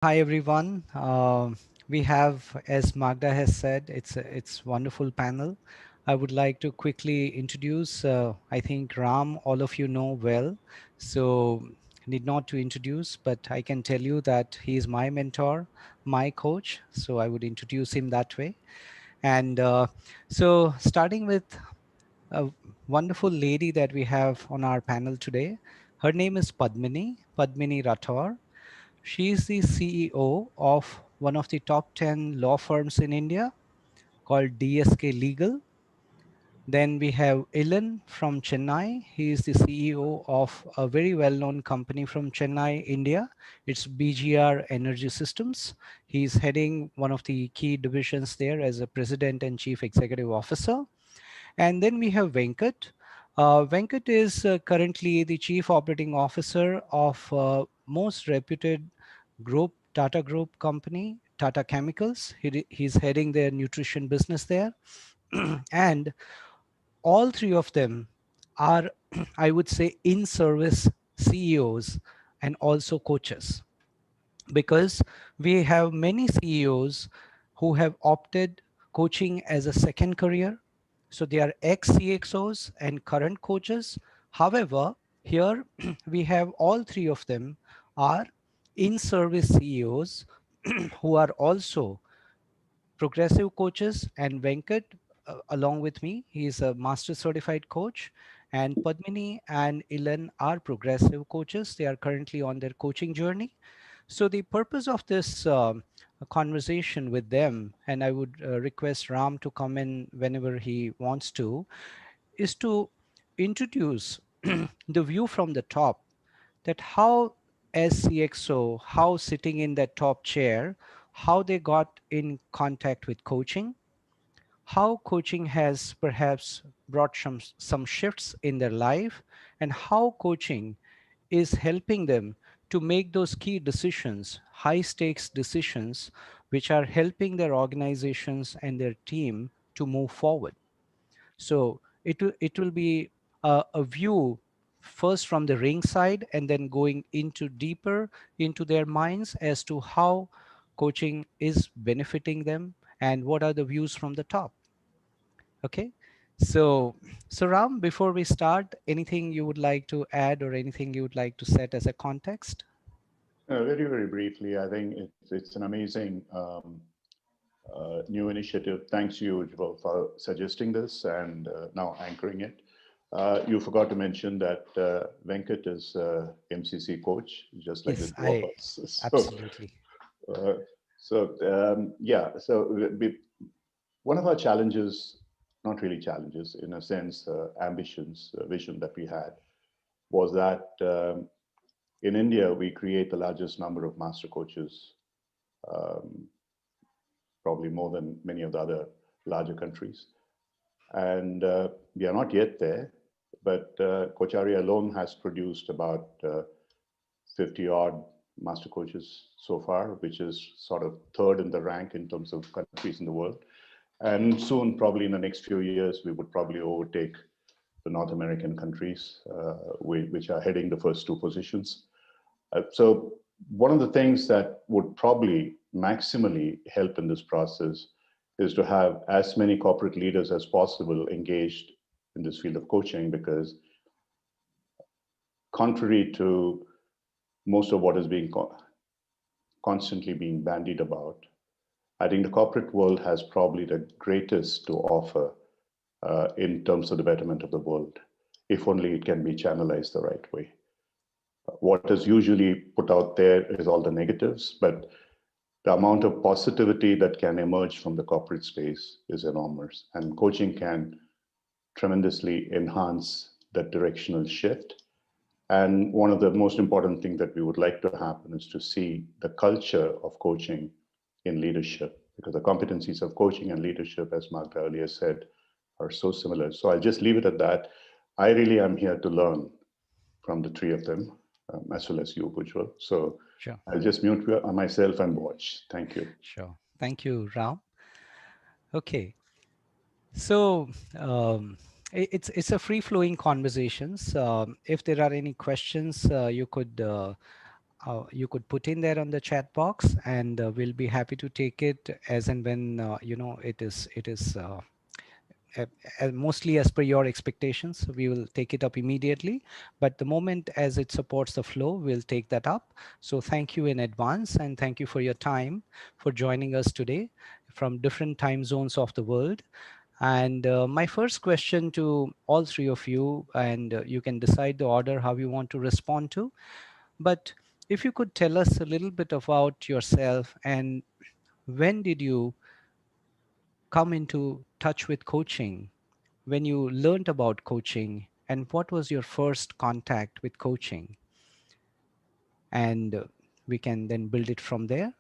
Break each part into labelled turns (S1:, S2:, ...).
S1: Hi everyone. We have, as Magda has said, it's wonderful panel. I would like to quickly introduce. I think Ram, all of you know well, so need not to introduce, but I can tell you that he is my mentor, my coach. So I would introduce him that way. And so starting with a wonderful lady that we have on our panel today. Her name is Padmini Rathore. She is the CEO of one of the top 10 law firms in India called DSK Legal. Then we have Ilan from Chennai. He is the CEO of a very well-known company from Chennai, India. It's BGR Energy Systems. He's heading one of the key divisions there as a president and chief executive officer. And then we have Venkat. Venkat is currently the chief operating officer of most reputed group, Tata Group company, Tata Chemicals. He's heading their nutrition business there. And all three of them are, I would say, in-service CEOs and also coaches, because we have many CEOs who have opted coaching as a second career. So they are ex-CXOs and current coaches. However, here we have all three of them are in-service CEOs who are also progressive coaches. And Venkat, along with me, he is a master certified coach. And Padmini and Ilan are progressive coaches. They are currently on their coaching journey. So the purpose of this conversation with them, and I would request Ram to come in whenever he wants to, is to introduce the view from the top, that how as CXO, how sitting in that top chair, how they got in contact with coaching, how coaching has perhaps brought some shifts in their life, and how coaching is helping them to make those key decisions, high stakes decisions, which are helping their organizations and their team to move forward. So it will be a view first from the ring side and then going into deeper into their minds as to how coaching is benefiting them and what are the views from the top. Okay. So Ram, before we start, anything you would like to add or anything you would like to set as a context?
S2: Very, very briefly, I think it's an amazing new initiative. Thanks you, Ujjaval, for suggesting this and now anchoring it. You forgot to mention that Venkat is MCC coach, just like the
S1: Yes,
S2: two of
S1: I
S2: us.
S1: absolutely.
S2: Uh, yeah, one of our challenges, not really challenges, in a sense, ambitions, vision that we had was that in India, we create the largest number of master coaches, um, probably more than many of the other larger countries. And we are not yet there, but Coacharya alone has produced about 50 odd master coaches so far, which is sort of third in the rank in terms of countries in the world. And soon, probably in the next few years, we would probably overtake the North American countries, which are heading the first two positions. So one of the things that would probably maximally help in this process is to have as many corporate leaders as possible engaged in this field of coaching, because contrary to most of what is being constantly being bandied about, I think the corporate world has probably the greatest to offer in terms of the betterment of the world, if only it can be channelized the right way. What is usually put out there is all the negatives, but the amount of positivity that can emerge from the corporate space is enormous. And coaching can tremendously enhance that directional shift. And one of the most important things that we would like to happen is to see the culture of coaching in leadership, because the competencies of coaching and leadership, as Mark earlier said, are so similar. So I'll just leave it at that. I really am here to learn from the three of them, as well as you, Ujjwal. So
S1: Sure.
S2: I'll just mute myself and watch. Thank you.
S1: Sure. Thank you, Ram. Okay. So it's a free flowing conversations. If there are any questions, you could you could put in there on the chat box, and we'll be happy to take it as and when it is uh, mostly as per your expectations. We will take it up immediately, but the moment as it supports the flow, we'll take that up. So thank you in advance, and thank you for your time for joining us today from different time zones of the world. And my first question to all three of you, and you can decide the order how you want to respond to, but if you could tell us a little bit about yourself, and when did you come into touch with coaching, when you learned about coaching, and what was your first contact with coaching, and we can then build it from there.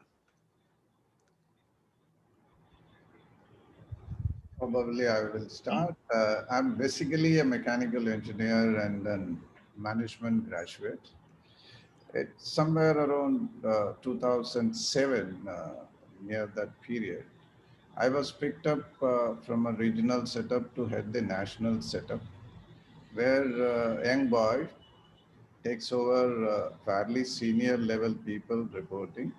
S3: Probably I will start. I'm basically a mechanical engineer and then management graduate. It's somewhere around 2007, near that period. I was picked up from a regional setup to head the national setup, where a young boy takes over fairly senior level people reporting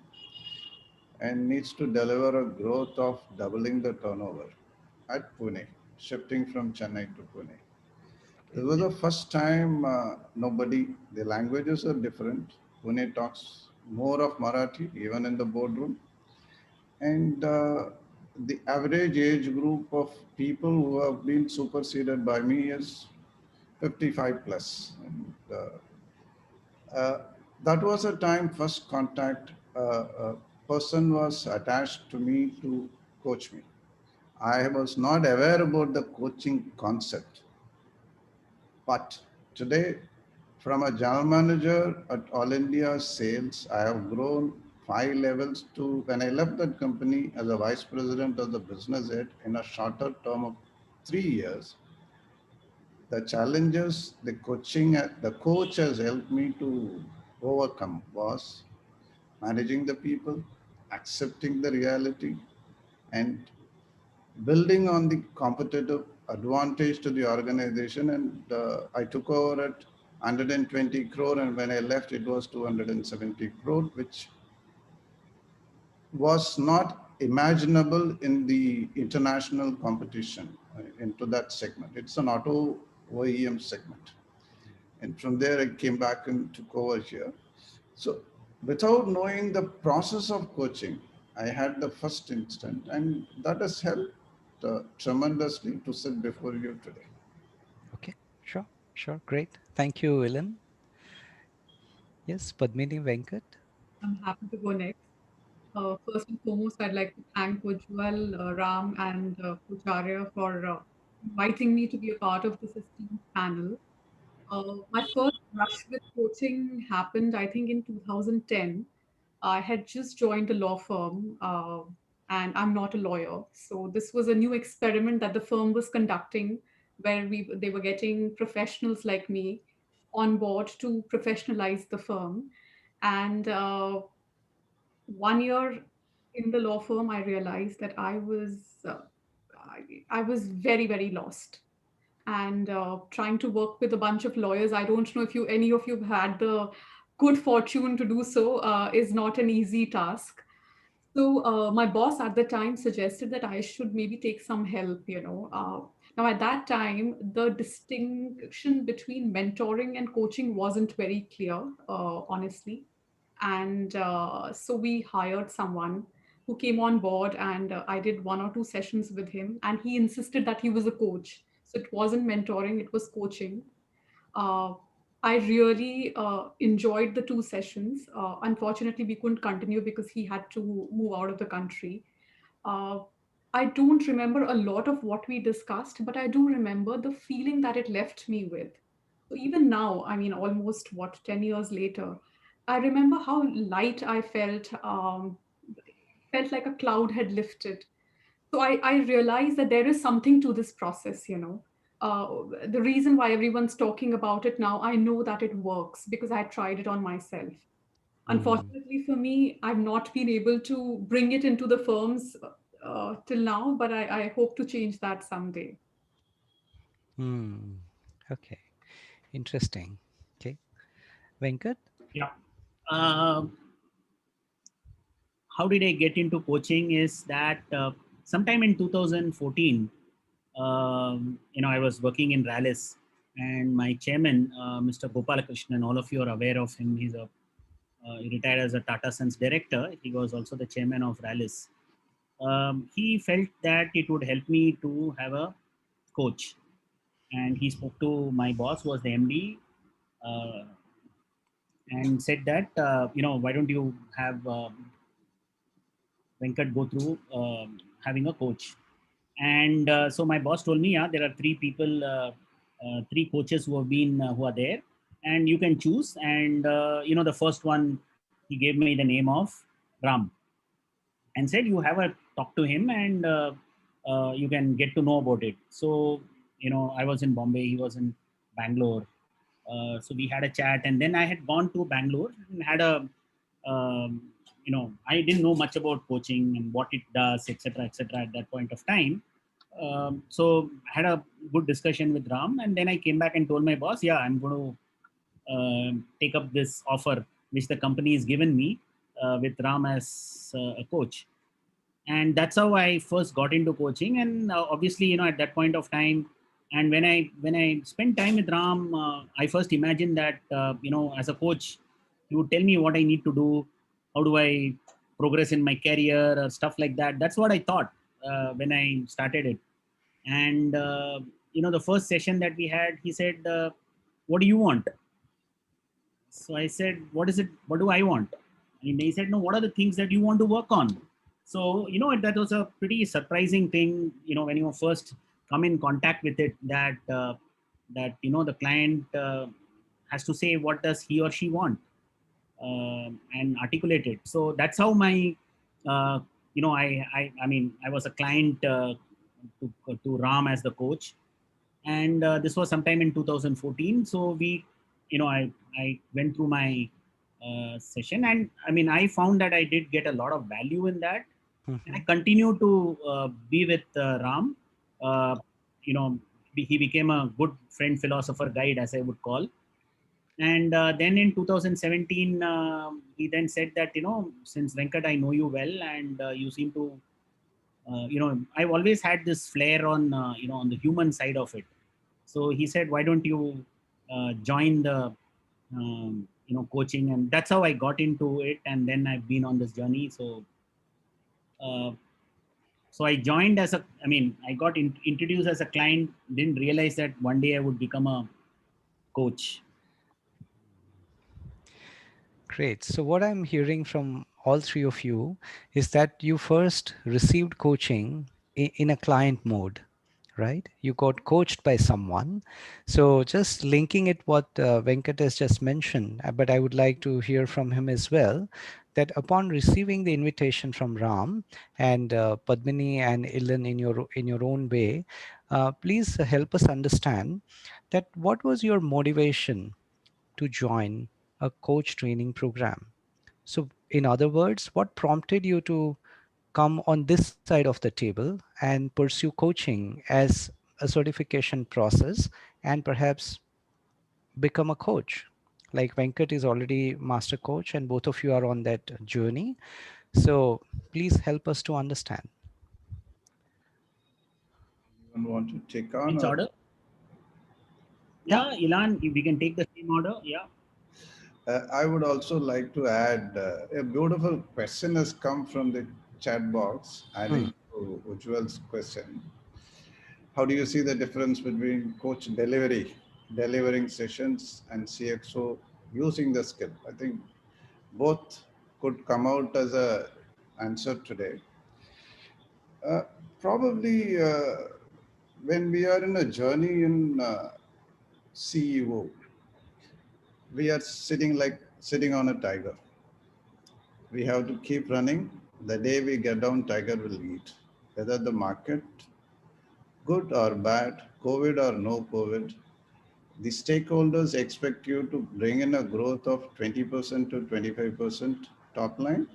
S3: and needs to deliver a growth of doubling the turnover at Pune, shifting from Chennai to Pune. This
S1: Okay.
S3: was the first time the languages are different. Pune talks more of Marathi, even in the boardroom. And the average age group of people who have been superseded by me is 55 plus. And uh, that was a time first contact. A person was attached to me to coach me. I was not aware about the coaching concept, but today, from a general manager at All India Sales, I have grown 5 levels to when I left that company as a vice president of the business head in a shorter term of 3 years. The challenges the coach has helped me to overcome was managing the people, accepting the reality, and building on the competitive advantage to the organization. And I took over at 120 crore, and when I left, it was 270 crore, which was not imaginable in the international competition into that segment. It's an auto OEM segment. And from there, I came back and took over here. So, without knowing the process of coaching, I had the first instant, and that has helped tremendously to sit before you today.
S1: Okay, sure, sure, great. Thank you, Ilan. Yes, Padmini, Venkat.
S4: I'm happy to go next. First and foremost, I'd like to thank Ujjaval, Ram, and Coacharya for inviting me to be a part of this esteemed panel. My first brush with coaching happened, I think, in 2010. I had just joined a law firm, and I'm not a lawyer. So this was a new experiment that the firm was conducting, where they were getting professionals like me on board to professionalize the firm. And 1 year in the law firm, I realized that I was very, very lost, and trying to work with a bunch of lawyers. I don't know if any of you have had the good fortune to do so. Is not an easy task. So my boss at the time suggested that I should maybe take some help. Now at that time, the distinction between mentoring and coaching wasn't very clear, honestly. And so we hired someone who came on board, and I did 1 or 2 sessions with him, and he insisted that he was a coach. So it wasn't mentoring, it was coaching. uh, I really enjoyed the 2 sessions. Unfortunately, we couldn't continue because he had to move out of the country. uh, I don't remember a lot of what we discussed, but I do remember the feeling that it left me with. So even now, I mean, almost what, 10 years later, I remember how light I felt. Felt like a cloud had lifted. So I realized that there is something to this process, the reason why everyone's talking about it now, I know that it works because I tried it on myself.
S1: Mm,
S4: Unfortunately for me, I've not been able to bring it into the firms till now, but I hope to change that someday.
S1: mm. Okay, interesting. Okay, Venkat.
S5: Yeah. Uh, how did I get into coaching is that sometime in 2014, I was working in Rallis, and my chairman, Mr. Gopalakrishnan, all of you are aware of him. He retired as a Tata Sons director. He was also the chairman of Rallis. He felt that it would help me to have a coach, and he spoke to my boss, who was the MD, uh, and said that why don't you have Venkat go through having a coach. And so my boss told me, yeah, there are three people, three coaches who are there, and you can choose. And the first one, he gave me the name of Ram, and said you have a talk to him, and you can get to know about it. So I was in Bombay, he was in Bangalore. So we had a chat, and then I had gone to Bangalore and had a I didn't know much about coaching and what it does, etc., at that point of time. So I had a good discussion with Ram, and then I came back and told my boss, yeah, I'm going to take up this offer which the company has given me with Ram as a coach. And that's how I first got into coaching. And obviously, at that point of time, and when I spent time with Ram, I first imagined that as a coach, he would tell me what I need to do, how do I progress in my career, or stuff like that. That's what I thought when I started it. And the first session that we had, he said, what do you want? So I said, what is it? What do I want? And he said, no, what are the things that you want to work on? So, that was a pretty surprising thing, when you first come in contact with it, the client has to say what does he or she want, and articulate it. So that's how my, I was a client to Ram as the coach. And this was sometime in 2014. So I went through my session, and I found that I did get a lot of value in that, and I
S1: Hmm.
S5: continue to be with Ram. uh, you know he became a good friend, philosopher, guide, as I would call. And then in 2017, he then said that, since Venkat, I know you well, and you seem to I've always had this flair on on the human side of it. So he said, why don't you join the coaching? And that's how I got into it, and then I've been on this journey. Uh, so I joined as a, I got introduced as a client, didn't realize that one day I would become a coach.
S1: Great. So, what I'm hearing from all three of you is that you first received coaching in a client mode, right? You got coached by someone. So, just linking it what Venkat has just mentioned, but I would like to hear from him as well, that upon receiving the invitation from Ram and Padmini and Ilan in your own way, please help us understand that what was your motivation to join a coach training program. So, in other words, what prompted you to come on this side of the table and pursue coaching as a certification process and perhaps become a coach? Like Venkat is already master coach, and both of you are on that journey. So, please help us to understand.
S3: Anyone want to take on,
S5: Which
S3: or
S5: order?
S1: Yeah.
S5: Yeah, Ilan, we can take the same order. Yeah.
S3: I would also like to add a beautiful question has come from the chat box,
S1: Hmm.
S3: adding to Ujjwal's question. How do you see the difference between coach delivery, delivering sessions, and CXO using the skill? I think both could come out as a answer today. Uh, Probably when we are in a journey in CEO, we are sitting on a tiger. We have to keep running. The day we get down, tiger will eat. Whether the market good or bad, COVID or no COVID, the stakeholders expect you to bring in a growth of 20% to 25% top line,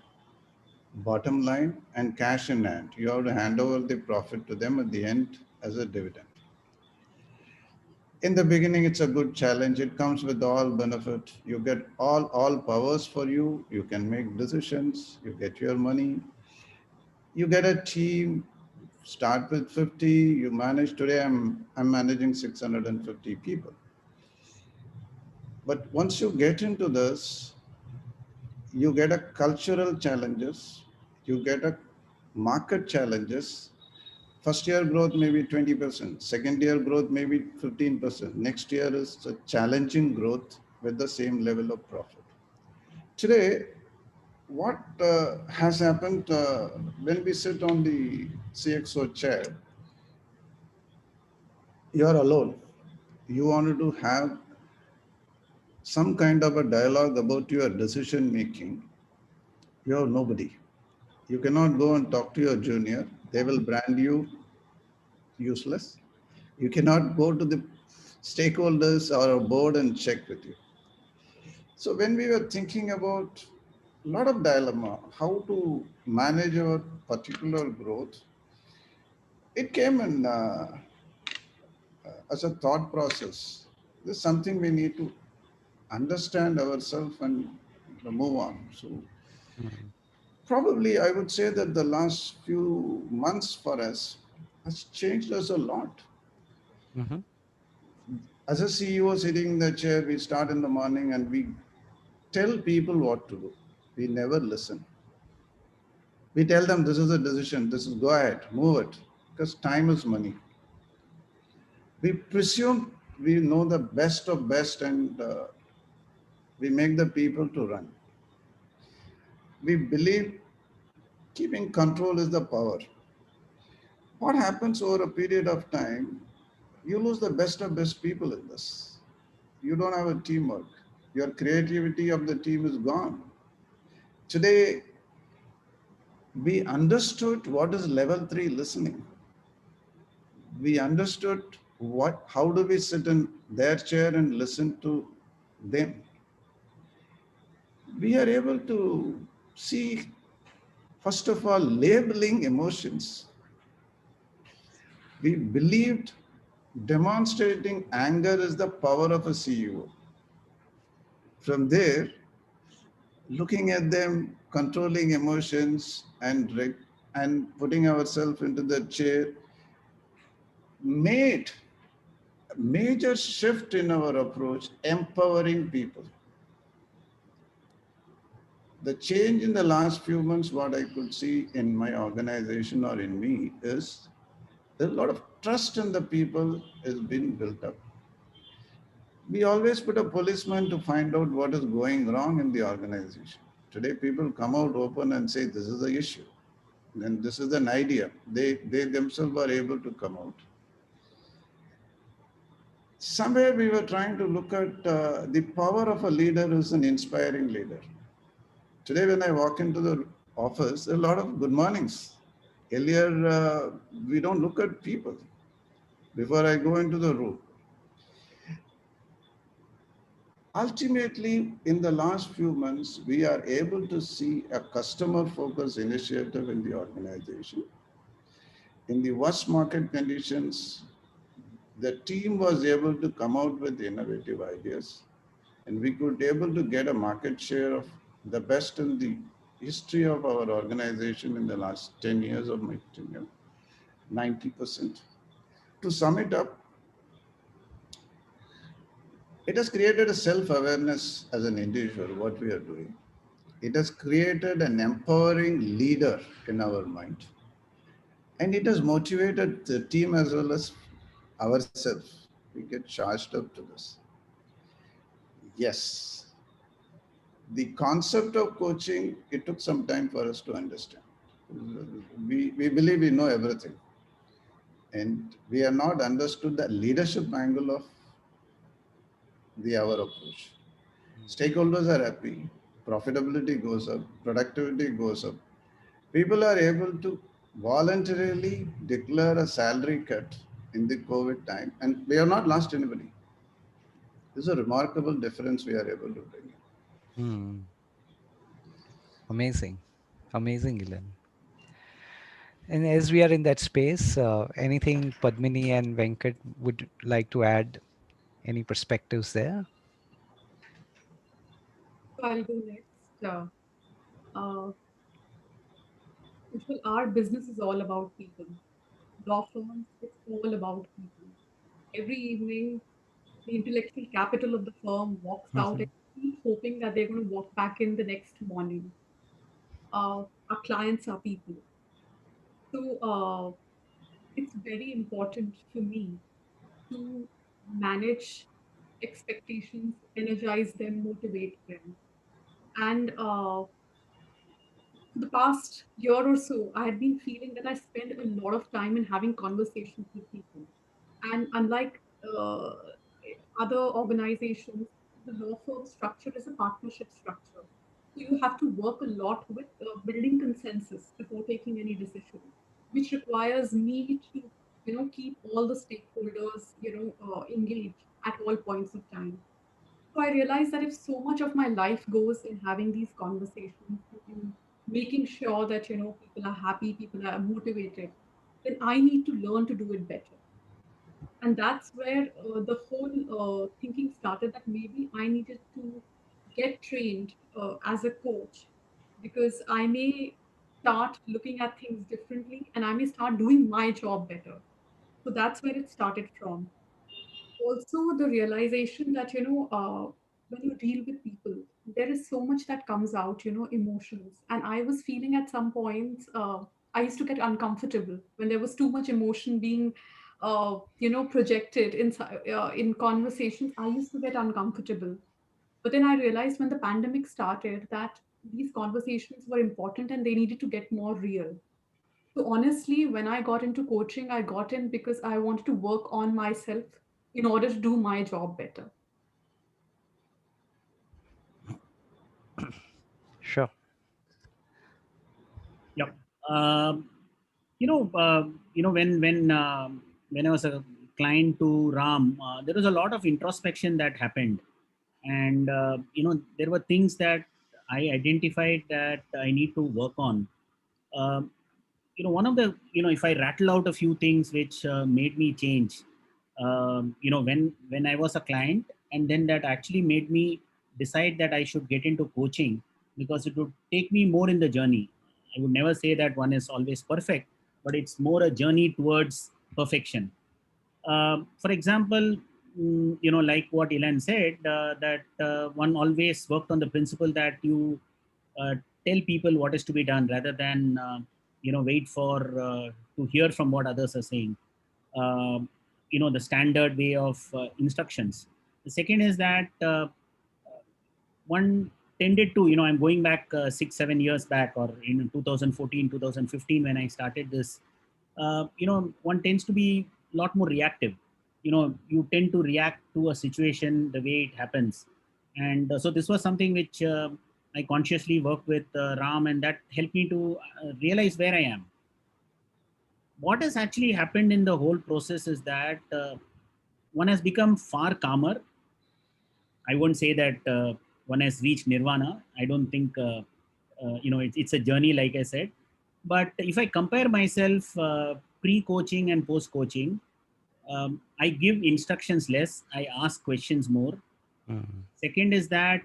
S3: bottom line, and cash in hand. You have to hand over the profit to them at the end as a dividend. In the beginning, it's a good challenge. It comes with all benefit. You get all powers for you. You can make decisions. You get your money. You get a team. Start with 50. You manage today. I'm managing 650 people. But once you get into this, you get a cultural challenges. You get a market challenges. First year growth may be 20%. Second year growth may be 15%. Next year is a challenging growth with the same level of profit. Today, what has happened when we sit on the CXO chair, you are alone. You wanted to have some kind of a dialogue about your decision making. You have nobody. You cannot go and talk to your junior. They will brand you useless. You cannot go to the stakeholders or a board and check with you. So when we were thinking about a lot of dilemma, how to manage our particular growth, it came in as a thought process. This is something we need to understand ourselves and move on. So
S1: Mm.
S3: probably I would say that the last few months for us has changed us a lot.
S1: Mhm.
S3: As a CEO sitting in the chair, we start in the morning and we tell people what to do. We never listen. We tell them this is a decision, this is go ahead, move it, because time is money. We presume we know the best of best and we make the people to run. We believe keeping control is the power. What happens over a period of time, you lose the best of best people in this. You don't have a teamwork. Your creativity of the team is gone. Today, we understood what is level 3 listening. We understood how do we sit in their chair and listen to them. We are able to see, first of all, labeling emotions. We believed demonstrating anger is the power of a CEO. From there, looking at them controlling emotions and putting ourselves into the chair made a major shift in our approach, empowering people. The change in the last few months, what I could see in my organization or in me is there's a lot of trust in the people has been built up. We always put a policeman to find out what is going wrong in the organization. Today, people come out open and say, this is the issue. Then this is an idea. They themselves are able to come out. Somewhere we were trying to look at the power of a leader who's an inspiring leader. Today, when I walk into the office, there are a lot of good mornings. Earlier, we don't look at people before I go into the room. Ultimately, in the last few months, we are able to see a customer-focused initiative in the organization. In the worst market conditions, the team was able to come out with innovative ideas, and we could able to get a market share of the best in the history of our organization in the last 10 years of my tenure, 90%. To sum it up, it has created a self-awareness as an individual, what we are doing. It has created an empowering leader in our mind. And it has motivated the team as well as ourselves. We get charged up to this. Yes, the concept of coaching, it took some time for us to understand. We believe we know everything. And we have not understood the leadership angle of our approach. Stakeholders are happy, profitability goes up, productivity goes up. People are able to voluntarily declare a salary cut in the COVID time, and we have not lost anybody. This is a remarkable difference we are able to bring.
S1: Mm. Amazing. Amazing, Ilan. And as we are in that space, anything Padmini and Venkat would like to add? Any perspectives there?
S4: So I'll go next. Uh, Ujjwal, our business is all about people. Law firms, it's all about people. Every evening, the intellectual capital of the firm walks out and
S1: Mhm.
S4: keep hoping that they're going to walk back in the next morning. Our clients are people. So it's very important for me to manage expectations, energize them, motivate them. And for the past year or so, I had been feeling that I spend a lot of time in having conversations with people. And unlike other organizations, the law firm structure is a partnership structure. So you have to work a lot with building consensus before taking any decision, which requires me to, keep all the stakeholders, engaged at all points of time. So I realized that if so much of my life goes in having these conversations, in making sure that people are happy, people are motivated, then I need to learn to do it better. And that's where the whole thinking started, that maybe I needed to get trained as a coach, because I may start looking at things differently and I may start doing my job better. So that's where it started from. Also, the realization that when you deal with people, there is so much that comes out, emotions. And I was feeling at some points, I used to get uncomfortable when there was too much emotion being projected in conversations. I used to get uncomfortable. But then I realized when the pandemic started that these conversations were important and they needed to get more real. So honestly, when I got into coaching, I got in because I wanted to work on myself in order to do my job better.
S1: Sure.
S5: Yep. Um, when I was a client to Ram, there was a lot of introspection that happened, and there were things that I identified that I need to work on. Um, One of the, if I rattle out a few things which made me change, when I was a client, and then that actually made me decide that I should get into coaching, because it would take me more in the journey. I would never say that one is always perfect, but it's more a journey towards perfection. For example, like what Ilan said, that one always worked on the principle that you uh, tell people what is to be done, rather than wait for to hear from what others are saying. Um the standard way of instructions. The second is that one tended to, I'm going back 6 7 years back, or in 2014 2015 when I started this. One tends to be a lot more reactive. You tend to react to a situation the way it happens. And so this was something which I consciously worked with Ram, and that helped me to realize where I am. What has actually happened in the whole process is that one has become far calmer. I won't say that one has reached nirvana. I don't think, it's a journey, like I said. But if I compare myself pre-coaching and post-coaching, I give instructions less. I ask questions more.
S1: Mhm.
S5: Second is that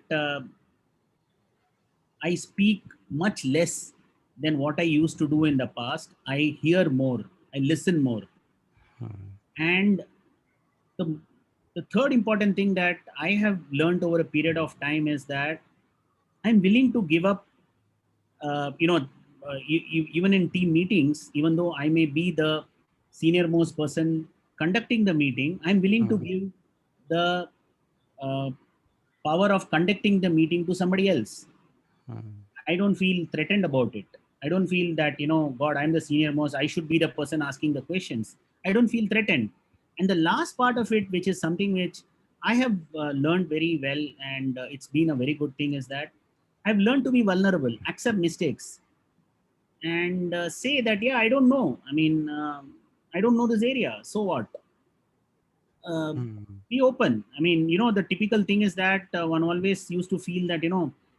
S5: I speak much less than what I used to do in the past. I hear more. I listen more.
S1: Mhm.
S5: And the, the third important thing that I have learned over a period of time is that I'm willing to give up. Even in team meetings, even though I may be the senior most person conducting the meeting, I'm willing to
S1: Mhm.
S5: give the uh, power of conducting the meeting to somebody else.
S1: Mhm.
S5: I don't feel threatened about it. I don't feel that, God, I'm the senior most, I should be the person asking the questions. I don't feel threatened. And the last part of it, which is something which I have learned very well, and it's been a very good thing, is that I've learned to be vulnerable, accept mistakes, and say that, yeah, I don't know. I mean, I don't know this area. So what? uh,
S1: Mhm.
S5: be open. I mean, the typical thing is that one always used to feel that,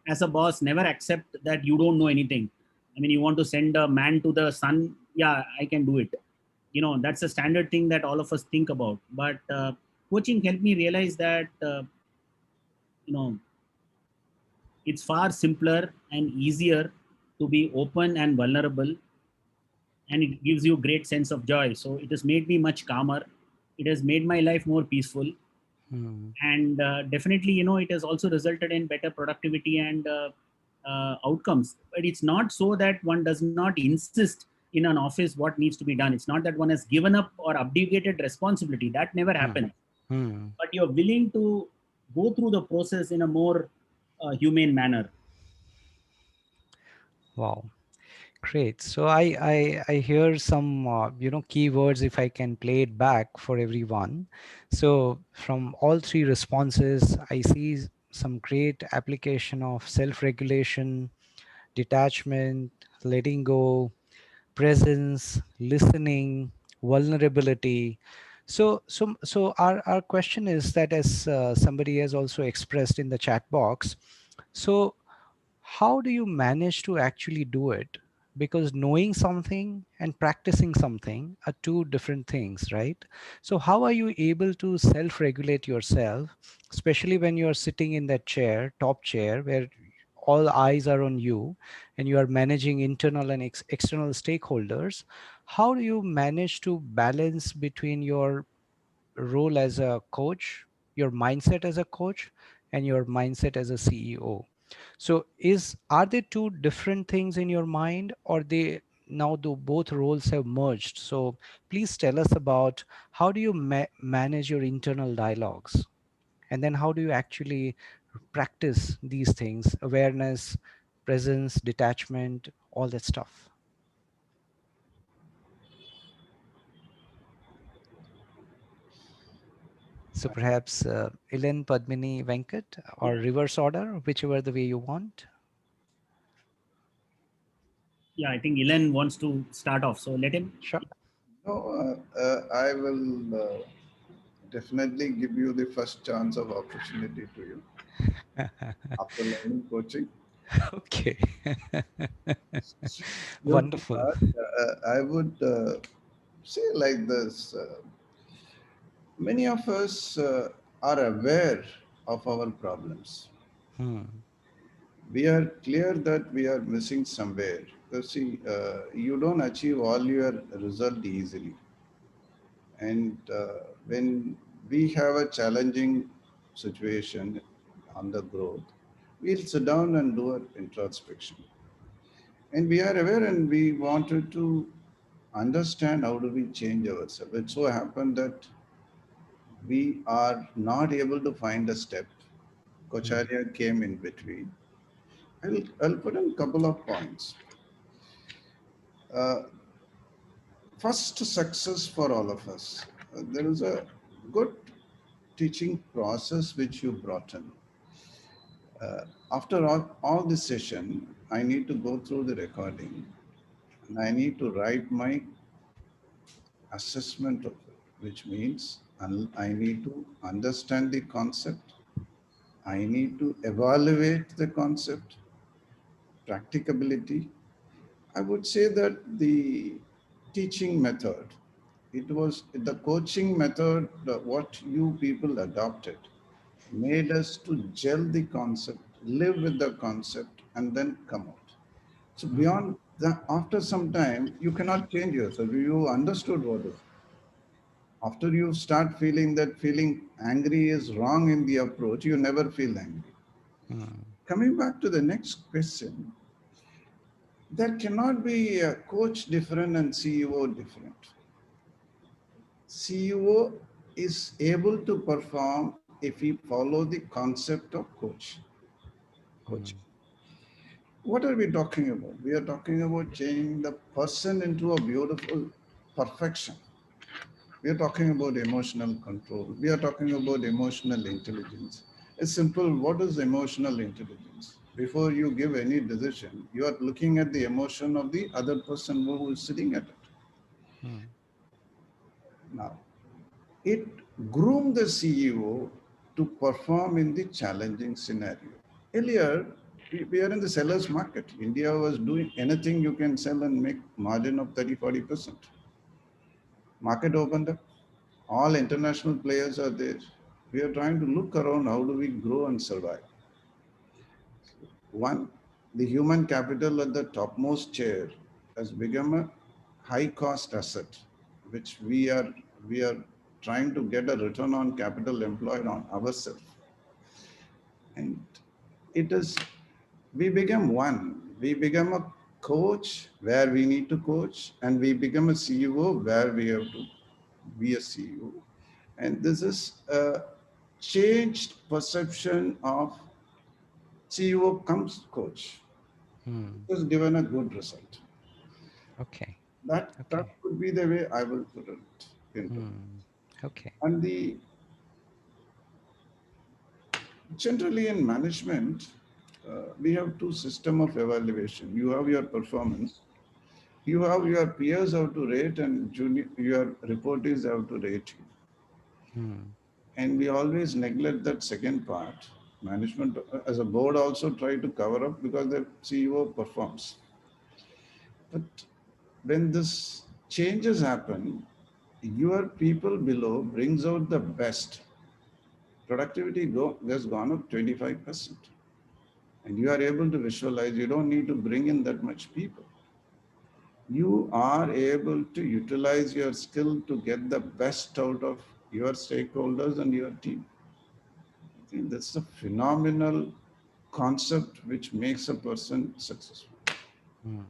S5: as a boss, never accept that you don't know anything. I mean, you want to send a man to the sun. Yeah, I can do it. That's a standard thing that all of us think about. But coaching helped me realize that you know it's far simpler and easier to be open and vulnerable, and it gives you great sense of joy. So it has made me much calmer. It has made my life more peaceful,
S1: Hmm.
S5: and definitely, it has also resulted in better productivity and outcomes. But it's not so that one does not insist in an office what needs to be done. It's not that one has given up or abdicated responsibility. That never
S1: Hmm.
S5: happens.
S1: Hmm.
S5: But you're willing to go through the process in a more humane manner.
S1: Wow. Great. So I hear some keywords if I can play it back for everyone. So from all three responses, I see some great application of self-regulation, detachment, letting go, presence, listening, vulnerability. So our question is that, as somebody has also expressed in the chat box, so how do you manage to actually do it? Because knowing something and practicing something are two different things, right? So how are you able to self regulate yourself, especially when you're sitting in that chair, top chair, where all eyes are on you and you are managing internal and external stakeholders? How do you manage to balance between your role as a coach, your mindset as a coach, and your mindset as a CEO? So is are they two different things in your mind, or they now the both roles have merged? So please tell us about how do you manage your internal dialogues, and then how do you actually practice these things: awareness, presence, detachment, all that stuff. So perhaps Ilan, Padmini, Venkat, or reverse order, whichever the way you want.
S5: Yeah, I think Ilan wants to start off. So let him.
S1: Sure.
S3: No, I will definitely give you the first chance of opportunity to you after learning coaching.
S1: Okay.
S3: You know,
S1: Wonderful.
S3: I would say like this. Many of us are aware of our problems.
S1: Hmm.
S3: We are clear that we are missing somewhere. You see, you don't achieve all your result easily. And when we have a challenging situation on the growth, we'll sit down and do an introspection. And we are aware and we wanted to understand how do we change ourselves. It so happened that we are not able to find a step.
S1: Hmm.
S3: Coacharya came in between. I'll put in a couple of points. Uh, First success for all of us. There is a good teaching process which you brought in. After all this session, I need to go through the recording and I need to write my assessment of it, which means I need to understand the concept, I need to evaluate the concept, practicability. I would say that the teaching method, it was the coaching method, what you people adopted, made us to gel the concept, live with the concept, and then come out. So
S1: Hmm.
S3: beyond that, after some time, you cannot change yourself. You understood what is. After you start feeling that feeling angry is wrong in the approach, you never feel angry.
S1: Hmm.
S3: Coming back to the next question, there cannot be a coach different and CEO different. CEO is able to perform if he follow the concept of coaching.
S1: Hmm.
S3: What are we talking about? We are talking about changing the person into a beautiful perfection. We are talking about emotional control. We are talking about emotional intelligence. It's simple. What is emotional intelligence? Before you give any decision, you are looking at the emotion of the other person who is sitting at it.
S1: Hmm.
S3: Now, it groomed the CEO to perform in the challenging scenario. Earlier, we are in the seller's market. India was doing anything you can sell and make margin of 30, 40%. Market opened up. All international players are there. We are trying to look around how do we grow and survive. One, the human capital at the topmost chair has become a high cost asset, which we are trying to get a return on capital employed on ourselves. And it is, we become one. We become a coach where we need to coach, and we become a CEO where we have to be a CEO. And this is a changed perception of CEO comes coach.
S1: Hmm.
S3: It has given a good result.
S1: Okay.
S3: That
S1: Okay.
S3: could be the way I will put it into.
S1: Hmm. Okay.
S3: And the generally in management, we have two system of evaluation. You have your performance. You have your peers have to rate, and junior, your reportees have to rate you.
S1: Hmm.
S3: And we always neglect that second part. Management as a board also try to cover up because the CEO performs. But when this changes happen, your people below brings out the best. Productivity has gone up 25%. And you are able to visualize, you don't need to bring in that much people. You are able to utilize your skill to get the best out of your stakeholders and your team. I think that's a phenomenal concept which makes a person successful.
S1: Hmm.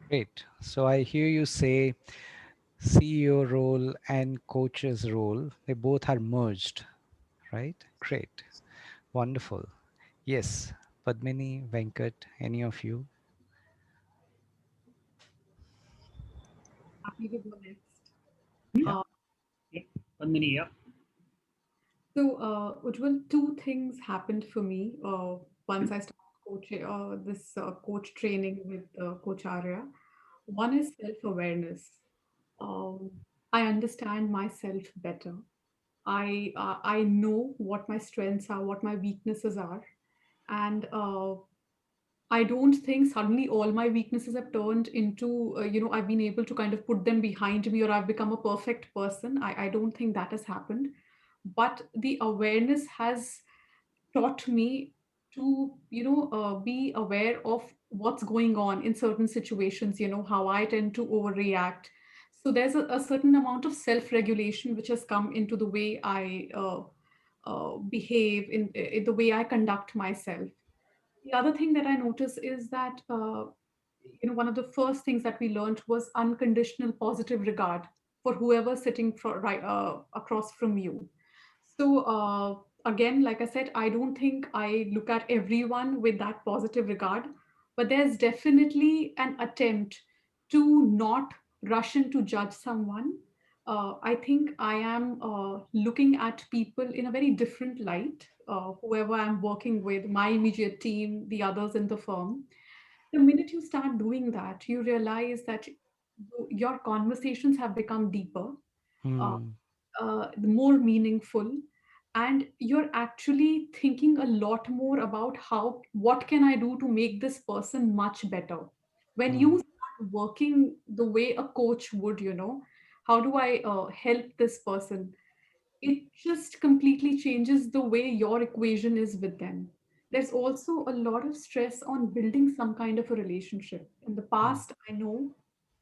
S1: Great. So I hear you say CEO role and coach's role, they both are merged, right? Great. Wonderful. Yes. Padmini, Venkat, any of you?
S4: Happy to go next.
S1: Yeah.
S4: Uh,
S5: Yeah. Padmini, yeah.
S4: Ujjwal, two things happened for me once I started this coach training with Coacharya. One is self-awareness. Um, I understand myself better. I know what my strengths are, what my weaknesses are, and I don't think suddenly all my weaknesses have turned into, I've been able to kind of put them behind me or I've become a perfect person. I don't think that has happened. But the awareness has taught me to, be aware of what's going on in certain situations, how I tend to overreact. So there's a certain amount of self-regulation which has come into the way I behave, in the way I conduct myself. The other thing that I notice is that, one of the first things that we learned was unconditional positive regard for whoever's sitting right across from you. So, again, like I said, I don't think I look at everyone with that positive regard, but there's definitely an attempt to not rush in to judge someone. I think I am looking at people in a very different light, whoever I'm working with, my immediate team, the others in the firm. The minute you start doing that, you realize that your conversations have become deeper, uh,
S1: Hmm.
S4: more meaningful, and you're actually thinking a lot more about how what can I do to make this person much better. When you
S1: Hmm.
S4: start working the way a coach would, how do I help this person, it just completely changes the way your equation is with them. There's also a lot of stress on building some kind of a relationship. In the
S1: Hmm.
S4: past, I know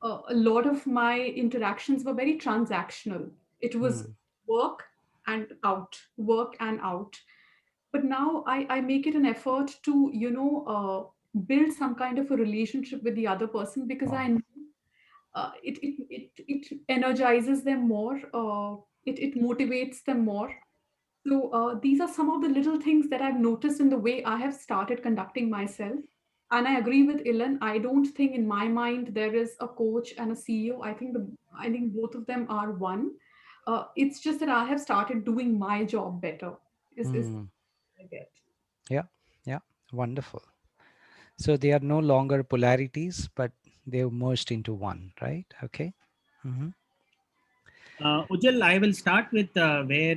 S4: a lot of my interactions were very transactional. It was
S1: Hmm.
S4: work and out, work and out. But now I make it an effort to, build some kind of a relationship with the other person because I
S1: Wow.
S4: know it energizes them more, it motivates them more. So these are some of the little things that I've noticed in the way I have started conducting myself. And I agree with Ilan. I don't think in my mind there is a coach and a CEO. I think both of them are one. It's just that I have started doing my job better. Is
S1: Hmm.
S4: I get.
S1: Yeah. Yeah. Wonderful. So they are no longer polarities, but they've merged into one, right? Okay. Mm-hmm.
S5: Ujjwal, I will start with where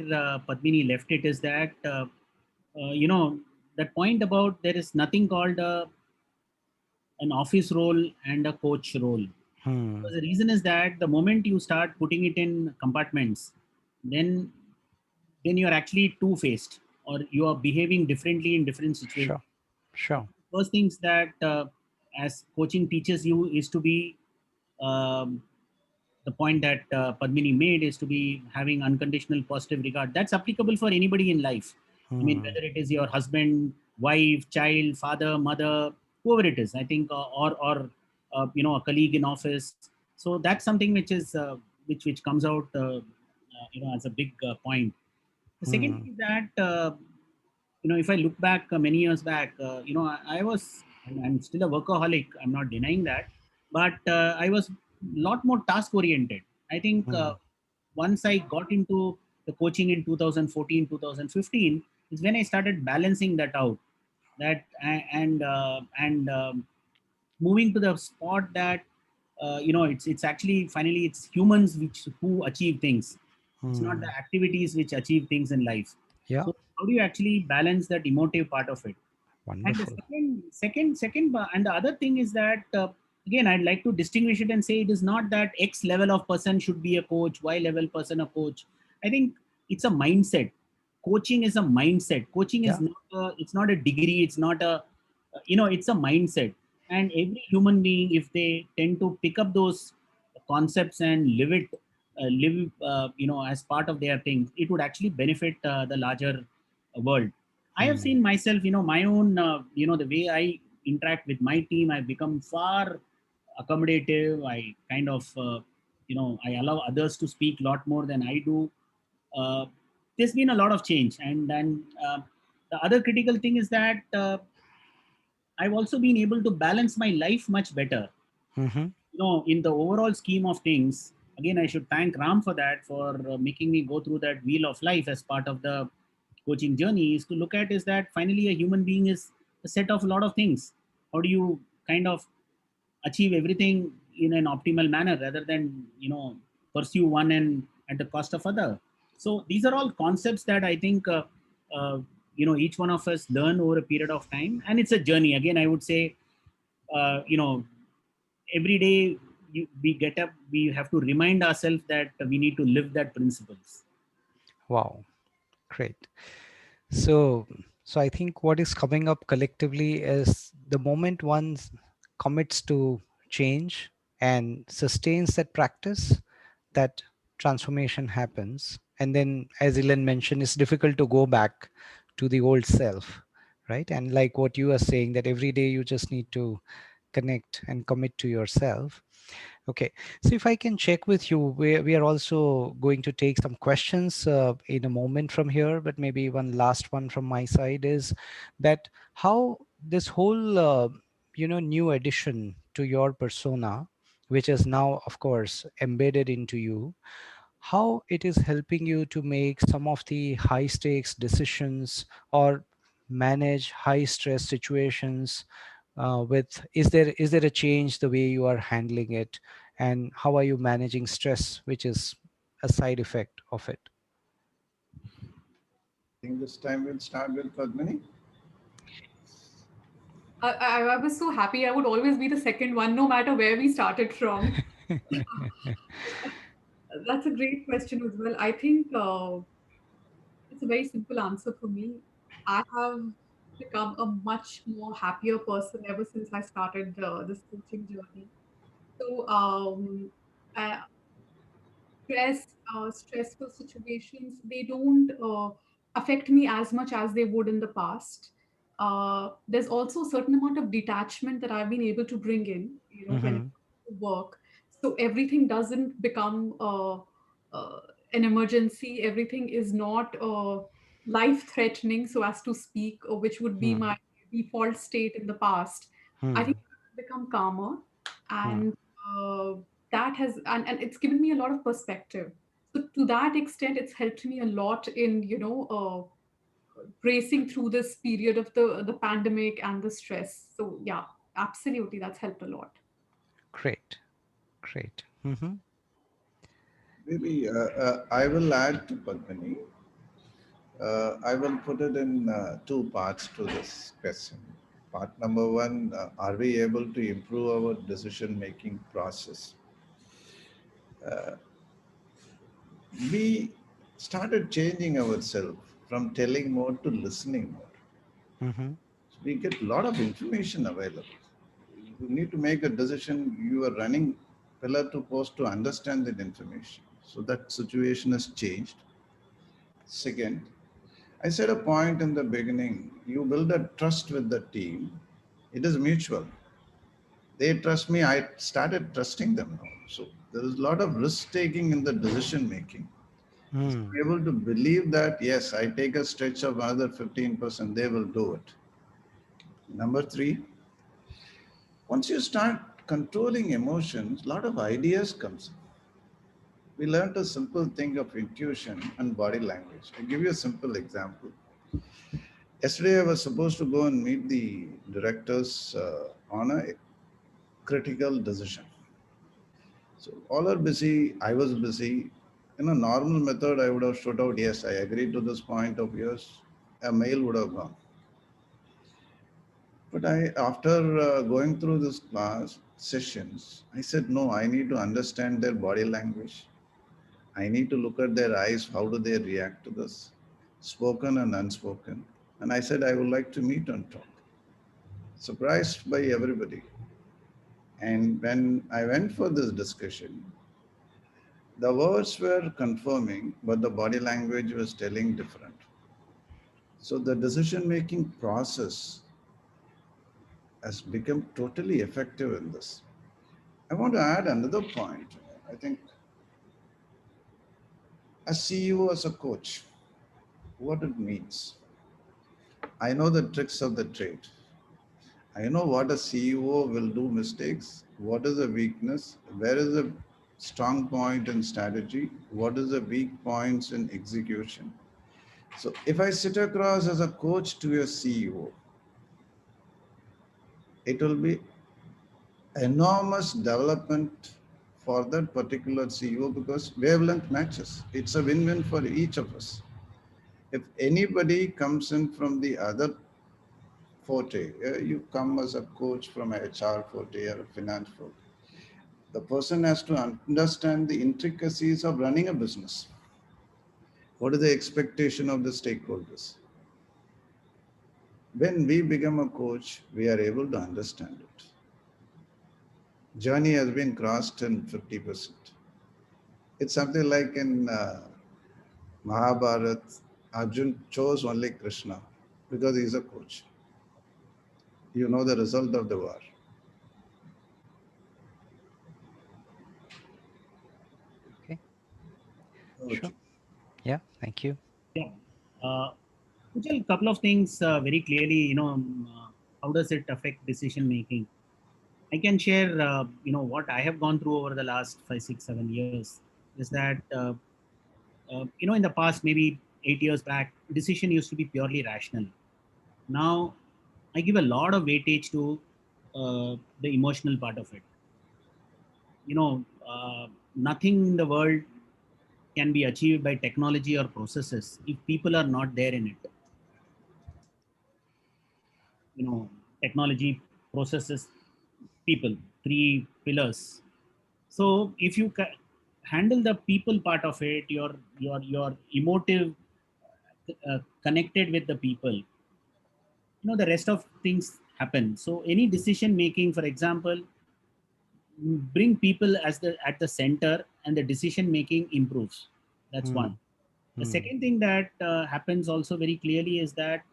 S5: Padmini left it. Is that that point about there is nothing called an office role and a coach role.
S1: Hmm.
S5: Because the reason is that the moment you start putting it in compartments, then then you're actually two-faced, or you are behaving differently in different situations.
S1: Sure. Sure.
S5: First things that as coaching teaches you is to be um, the point that Padmini made is to be having unconditional positive regard. That's applicable for anybody in life. I mean,
S1: Hmm.
S5: whether it is your husband, wife, child, father, mother, whoever it is, I think, a colleague in office. So that's something which is which comes out as a big point. The second
S1: Hmm.
S5: thing is that if I look back many years back, I was, I'm still a workaholic. I'm not denying that, but I was a lot more task oriented. I think
S1: Hmm.
S5: once I got into the coaching in 2014, 2015 is when I started balancing that out. That and moving to the spot that it's actually finally it's humans which who achieve things. It's not the
S1: Hmm.
S5: activities which achieve things in life.
S1: Yeah.
S5: So how do you actually balance that emotive part of it? And the
S1: Wonderful.
S5: and the other thing is that again, I'd like to distinguish it and say it is not that X level of person should be a coach, Y level person a coach. I think it's a mindset. Coaching is a mindset. Coaching is
S1: Yeah.
S5: not it's not a degree. It's not a it's a mindset. And every human being, if they tend to pick up those concepts and live as part of their thing, it would actually benefit the larger world. I have
S1: Hmm.
S5: seen myself, my own, the way I interact with my team, I've become far accommodative. I kind of, I allow others to speak a lot more than I do. Uh, there's been a lot of change. And then the other critical thing is that I've also been able to balance my life much better.
S1: Hmm.
S5: In the overall scheme of things, again, I should thank Ram for that, for making me go through that wheel of life as part of the coaching journey. Is to look at is that finally a human being is a set of a lot of things. How do you kind of achieve everything in an optimal manner rather than pursue one and at the cost of other? So these are all concepts that I think uh, each one of us learn over a period of time, and it's a journey. Again, I would say every day we get up, we have to remind ourselves that we need to live that principles.
S1: Wow. Great. So, so I think what is coming up collectively is the moment one commits to change and sustains that practice, that transformation happens. And then, as Ilan mentioned, it's difficult to go back to the old self, right? And like what you are saying, that every day you just need to connect and commit to yourself. Okay, so if I can check with you, we are also going to take some questions in a moment from here, but maybe one last one from my side is that how this whole, new addition to your persona, which is now, of course, embedded into you, how it is helping you to make some of the high stakes decisions or manage high stress situations with is there a change the way you are handling it, and how are you managing stress, which is a side effect of it?
S3: I think this time we'll start with Padmini.
S4: I was so happy. I would always be the second one, no matter where we started from. That's a great question as well. I think it's a very simple answer for me. I have become a much more happier person ever since I started this coaching journey. So, I, stressful situations, they don't affect me as much as they would in the past. There's also a certain amount of detachment that I've been able to bring in, when it
S1: Hmm.
S4: comes to work. So everything doesn't become uh, an emergency. Everything is not life threatening, so as to speak, or which would be
S1: Hmm.
S4: my default state in the past. I think
S1: Hmm.
S4: I've become calmer,
S1: Hmm.
S4: and uh, that has and it's given me a lot of perspective. So to that extent, it's helped me a lot in bracing through this period of the pandemic and the stress. So yeah, absolutely, that's helped a lot.
S1: Great. Great. Hmm.
S3: Maybe I will add to Padmini. I will put it in two parts to this question. Part number one, are we able to improve our decision making process? We started changing ourselves from telling more to listening more.
S1: Mm-hmm.
S3: So we get a lot of information available. You need to make a decision. You are running pillar to post to understand that information. So that situation has changed. Second, I said a point in the beginning, you build a trust with the team. It is mutual. They trust me, I started trusting them now. So there is a lot of risk taking in the decision making.
S1: Mm.
S3: Be able to believe that, yes, I take a stretch of another 15%, they will do it. Number three, once you start controlling emotions, a lot of ideas comes in. We learned a simple thing of intuition and body language. I'll give you a simple example. Yesterday, I was supposed to go and meet the directors on a critical decision. So all are busy. I was busy. In a normal method, I would have shot out, yes, I agree to this point of yours. A mail would have gone. But after going through this class sessions, I said, no, I need to understand their body language. I need to look at their eyes. How do they react to this? Spoken and unspoken. And I said, I would like to meet and talk. Surprised by everybody. And when I went for this discussion, the words were confirming, but the body language was telling different. So the decision making process has become totally effective in this. I want to add another point. I think a CEO as a coach, what it means. I know the tricks of the trade. I know what a CEO will do mistakes, what is the weakness, where is the strong point in strategy, what is the weak points in execution. So if I sit across as a coach to a CEO, it will be enormous development for that particular CEO because wavelength matches. It's a win-win for each of us. If anybody comes in from the other forte, you come as a coach from a HR forte or a finance forte, the person has to understand the intricacies of running a business. What is the expectation of the stakeholders? When we become a coach, we are able to understand it. Journey has been crossed in 50%. It's something like in Mahabharata, Arjun chose only Krishna because he's a coach. You know the result of the war.
S1: Okay.
S3: Over to
S1: Sure.
S3: you.
S1: Yeah. Thank you.
S5: Yeah. Uh, Ujjwal, couple of things very clearly, how does it affect decision making? I can share, what I have gone through over the last 5, 6, 7 years is that, in the past, maybe 8 years back, decision used to be purely rational. Now, I give a lot of weightage to the emotional part of it. Nothing in the world can be achieved by technology or processes if people are not there in it. Technology, processes, people, three pillars. So if you handle the people part of it, your emotive connected with the people, the rest of things happen. So any decision making, for example, bring people as the at the center, and the decision making improves. That's one.
S1: Mm.
S5: The
S1: Mm.
S5: second thing that happens also very clearly is that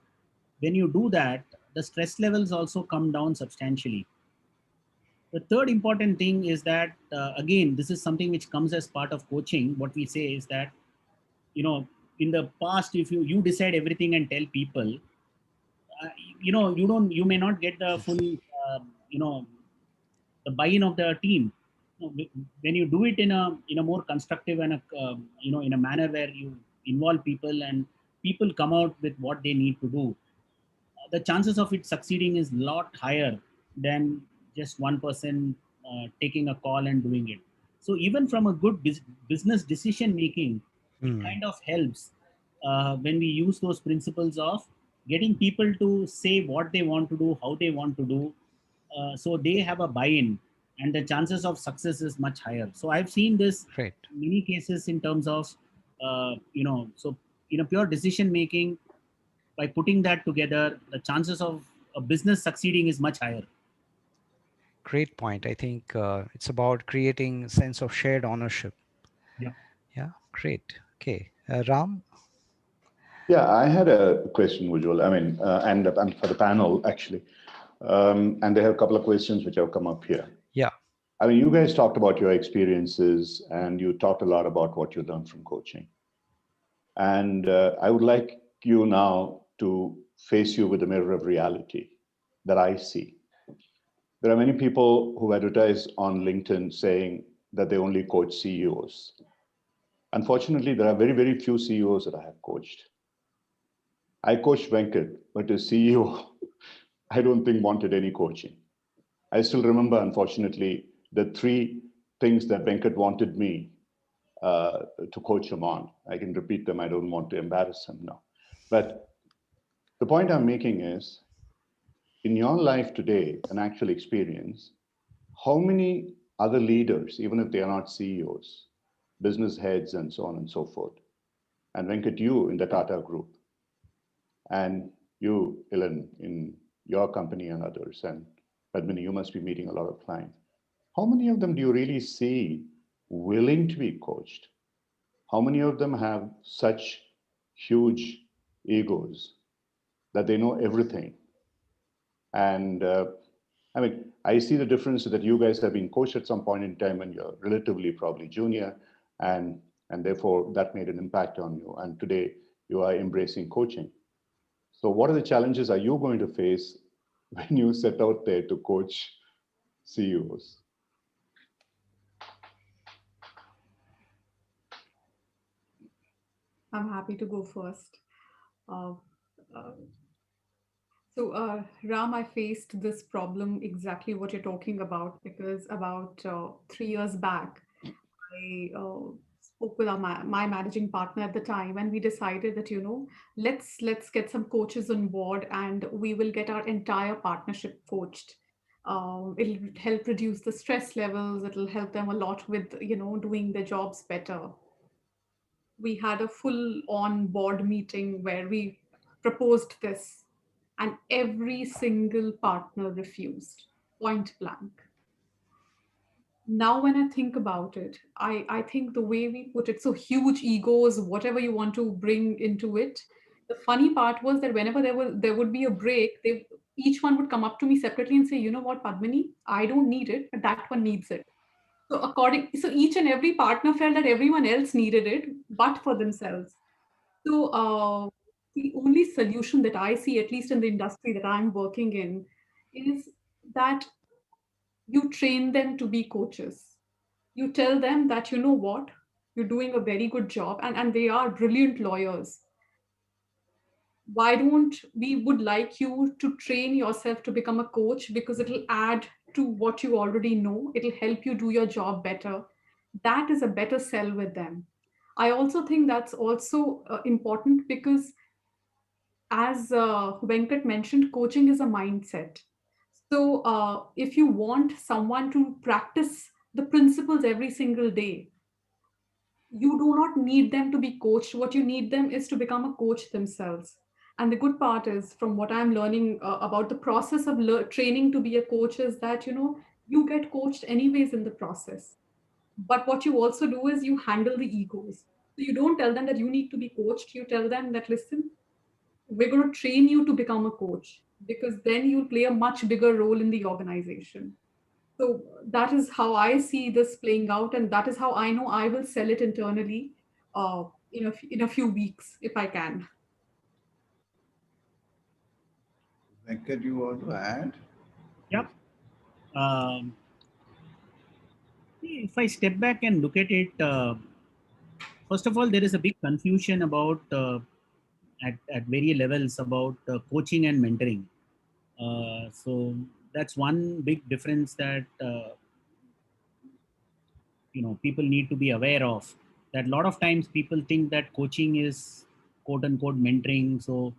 S5: when you do that, the stress levels also come down substantially. The third important thing is that, again, this is something which comes as part of coaching. What we say is that, you know, in the past, if you decide everything and tell people, you may not get the full, the buy-in of the team. When you do it in a more constructive and in a manner where you involve people and people come out with what they need to do, the chances of it succeeding is a lot higher than just one person taking a call and doing it. So even from a good business decision making, it
S1: Mm.
S5: kind of helps when we use those principles of getting people to say what they want to do, how they want to do, so they have a buy-in, and the chances of success is much higher. So I've seen this
S1: Great.
S5: in many cases in terms of So in a pure decision making, by putting that together, the chances of a business succeeding is much higher.
S1: Great point. I think it's about creating sense of shared ownership.
S5: Yeah.
S1: Yeah, great. Okay, Ram.
S2: Yeah, I had a question, Ujjwal. I mean, and for the panel, actually. And they have a couple of questions which have come up here.
S1: Yeah.
S2: I mean, you guys talked about your experiences and you talked a lot about what you learned from coaching. And I would like you now to face you with the mirror of reality that I see. There are many people who advertise on LinkedIn saying that they only coach CEOs. Unfortunately, there are very, very few CEOs that I have coached. I coached Venkat, but his CEO, I don't think wanted any coaching. I still remember, unfortunately, the three things that Venkat wanted me to coach him on. I can repeat them. I don't want to embarrass him now. But the point I'm making is, in your life today, an actual experience, how many other leaders, even if they are not CEOs, business heads, and so on and so forth, and Venkat, you in the Tata group, and you, Ilan, in your company and others, and Padmini, you must be meeting a lot of clients. How many of them do you really see willing to be coached? How many of them have such huge egos that they know everything? And I mean, I see the difference that you guys have been coached at some point in time when you're relatively probably junior, and therefore that made an impact on you. And today you are embracing coaching. So what are the challenges are you going to face when you set out there to coach CEOs?
S4: I'm happy to go first. Uh, uh, Ram, I faced this problem exactly what you're talking about because about 3 years back, I spoke with my managing partner at the time, and we decided that let's get some coaches on board, and we will get our entire partnership coached. It'll help reduce the stress levels. It'll help them a lot with doing their jobs better. We had a full on board meeting where we proposed this, and every single partner refused, point blank. Now when I think about it, I think the way we put it, so huge egos, whatever you want to bring into it. The funny part was that whenever there would be a break, they each one would come up to me separately and say, you know what, Padmini, I don't need it, but that one needs it. So each and every partner felt that everyone else needed it, but for themselves. So the only solution that I see, at least in the industry that I'm working in, is that you train them to be coaches. You tell them that, you know what, you're doing a very good job, and they are brilliant lawyers. Why don't we would like you to train yourself to become a coach, because it'll add to what you already know. It'll help you do your job better. That is a better sell with them. I also think that's also important because, as Venkat mentioned, coaching is a mindset. So, if you want someone to practice the principles every single day, you do not need them to be coached. What you need them is to become a coach themselves. And the good part is, from what I'm learning about the process of training to be a coach, is that you get coached anyways in the process. But what you also do is you handle the egos. So you don't tell them that you need to be coached. You tell them that, listen, we're going to train you to become a coach, because then you'll play a much bigger role in the organization. So that is how I see this playing out, and that is how I know I will sell it internally in a few weeks if I can.
S3: Venkat, you want to add?
S5: Yep. Um, if I step back and look at it, first of all, there is a big confusion about at various levels about coaching and mentoring. So that's one big difference that people need to be aware of. That a lot of times people think that coaching is quote unquote mentoring. So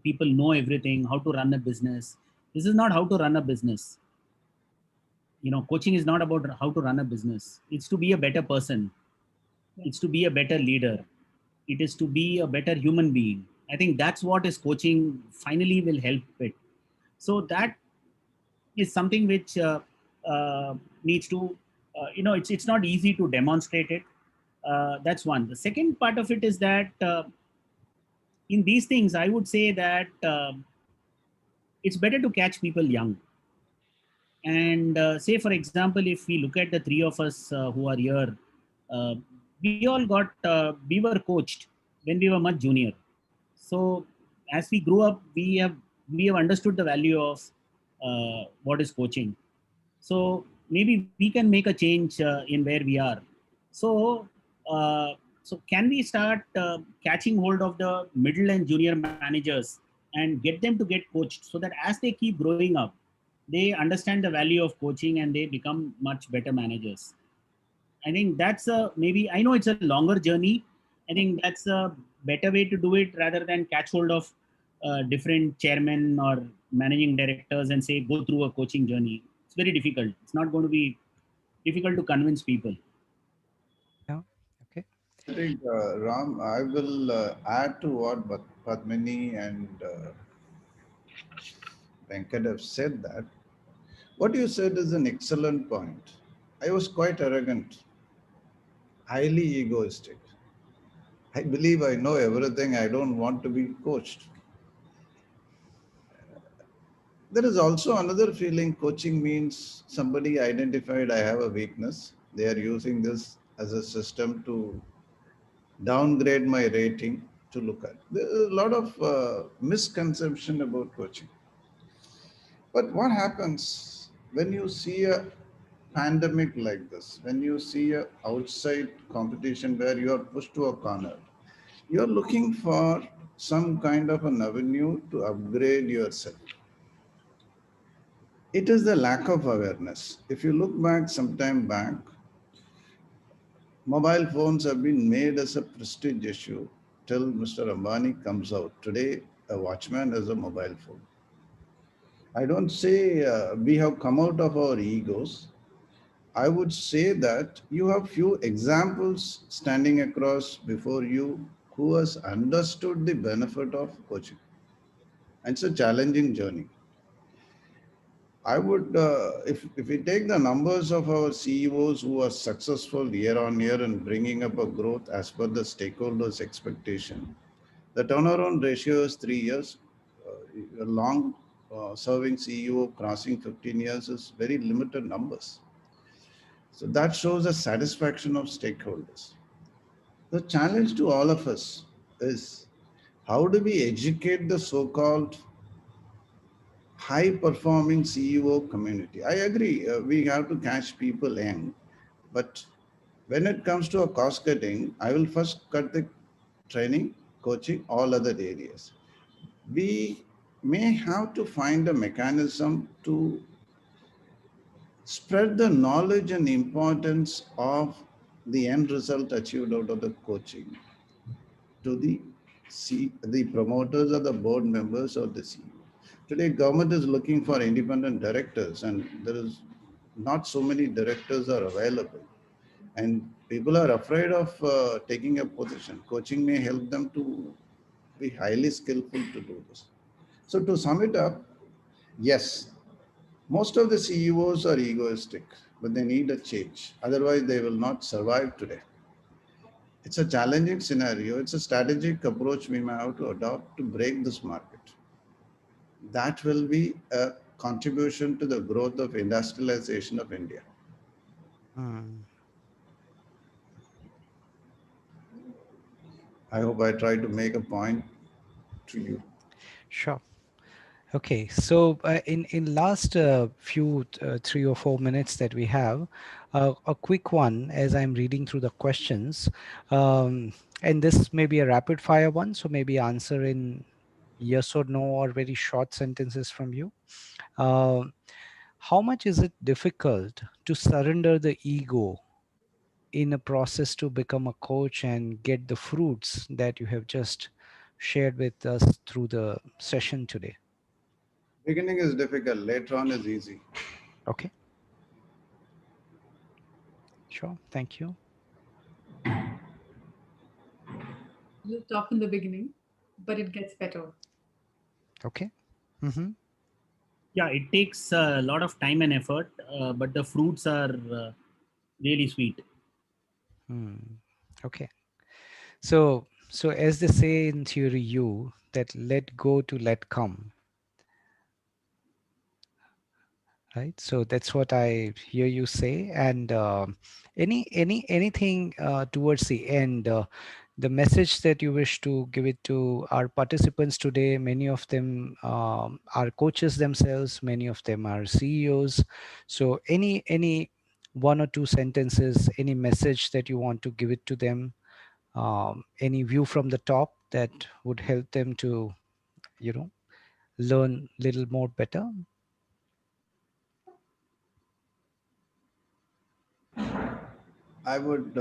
S5: people know everything, how to run a business. This is not how to run a business. Coaching is not about how to run a business. It's to be a better person.
S4: Yeah.
S5: It's to be a better leader. It is to be a better human being. I think that's what is coaching finally will help it. So that is something which needs to, it's not easy to demonstrate it. That's one. The second part of it is that in these things, I would say that it's better to catch people young. And say, for example, if we look at the three of us who are here, uh, we were coached when we were much junior. So as we grew up, we have understood the value of what is coaching. So maybe we can make a change in where we are. So uh, so can we start catching hold of the middle and junior managers and get them to get coached, so that as they keep growing up, they understand the value of coaching and they become much better managers. I think that's a maybe, I know it's a longer journey. I think that's a better way to do it rather than catch hold of different chairmen or managing directors and say go through a coaching journey. It's very difficult. It's not going to be difficult to convince people.
S1: Yeah. Okay.
S3: I think, Ram, I will add to what Padmini and Venkat have said that. What you said is an excellent point. I was quite arrogant, highly egoistic. I believe I know everything. I don't want to be coached. There is also another feeling coaching means somebody identified I have a weakness. They are using this as a system to downgrade my rating to look at. There is a lot of misconception about coaching. But what happens when you see a pandemic like this, when you see a outside competition where you are pushed to a corner, you're looking for some kind of an avenue to upgrade yourself. It is the lack of awareness. If you look back some time back, mobile phones have been made as a prestige issue till Mr. Ambani comes out. Today, a watchman has a mobile phone. I don't say we have come out of our egos. I would say that you have few examples standing across before you who has understood the benefit of coaching. And it's a challenging journey. I would, if we take the numbers of our CEOs who are successful year on year and bringing up a growth as per the stakeholders' expectation, the turnaround ratio is 3 years. A long serving CEO crossing 15 years is very limited numbers. So that shows a satisfaction of stakeholders. The challenge to all of us is how do we educate the so-called high performing CEO community? I agree, we have to catch people young, but when it comes to a cost cutting, I will first cut the training, coaching, all other areas. We may have to find a mechanism to spread the knowledge and importance of the end result achieved out of the coaching to the promoters or the board members or the CEO. Today, government is looking for independent directors, and there is not so many directors are available. And people are afraid of taking a position. Coaching may help them to be highly skillful to do this. So to sum it up, yes, most of the CEOs are egoistic, but they need a change. Otherwise, they will not survive today. It's a challenging scenario. It's a strategic approach we may have to adopt to break this market. That will be a contribution to the growth of industrialization of India.
S1: Hmm.
S3: I hope I tried to make a point to you.
S1: Sure. Okay, so in last few 3 or 4 minutes that we have, a quick one as I'm reading through the questions, and this may be a rapid fire one, so maybe answer in yes or no or very short sentences from you. Uh, how much is it difficult to surrender the ego in a process to become a coach and get the fruits that you have just shared with us through the session today?
S3: Beginning is difficult, later on is easy.
S1: Okay, sure. Thank you.
S4: A little tough in the beginning, but it gets better.
S1: Okay. Mm-hmm.
S5: Yeah, it takes a lot of time and effort, but the fruits are really sweet.
S1: Hmm. Okay. So as they say in theory, you that let go to let come, right? So that's what I hear you say. And anything towards the end, the message that you wish to give it to our participants today. Many of them are coaches themselves. Many of them are CEOs. So any one or two sentences, any message that you want to give it to them, any view from the top that would help them to, you know, learn little more better.
S3: I would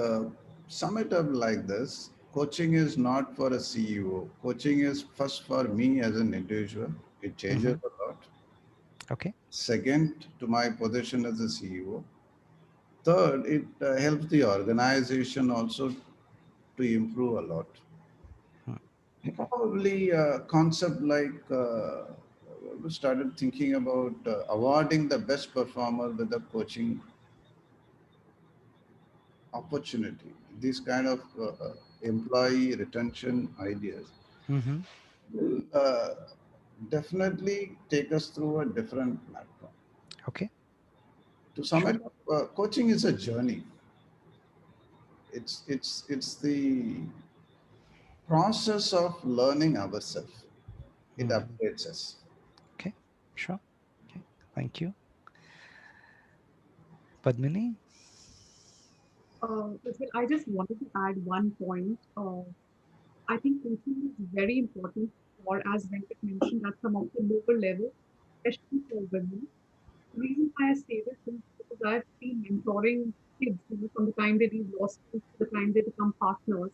S3: sum it up like this. Coaching is not for a CEO. Coaching is first for me as an individual. It changes
S1: Hmm.
S3: a lot.
S1: Okay.
S3: Second, to my position as a CEO. Third, it helps the organization also to improve a lot.
S1: Hmm.
S3: Probably a concept like we started thinking about awarding the best performer with a coaching opportunity. These kind of employee retention ideas
S1: Mm-hmm.
S3: will definitely take us through a different platform.
S1: Okay.
S3: To sum
S1: Sure.
S3: it up, coaching is a journey. It's the process of learning ourselves. It
S1: Hmm.
S3: updates us.
S1: Okay. Sure. Okay. Thank you, Padmini.
S4: Well, I just wanted to add one point. I think coaching is very important for, as Venkat mentioned, at some of the lower levels, especially for women. The reason why I say this is because I've been mentoring kids, from the time they leave law school to the time they become partners.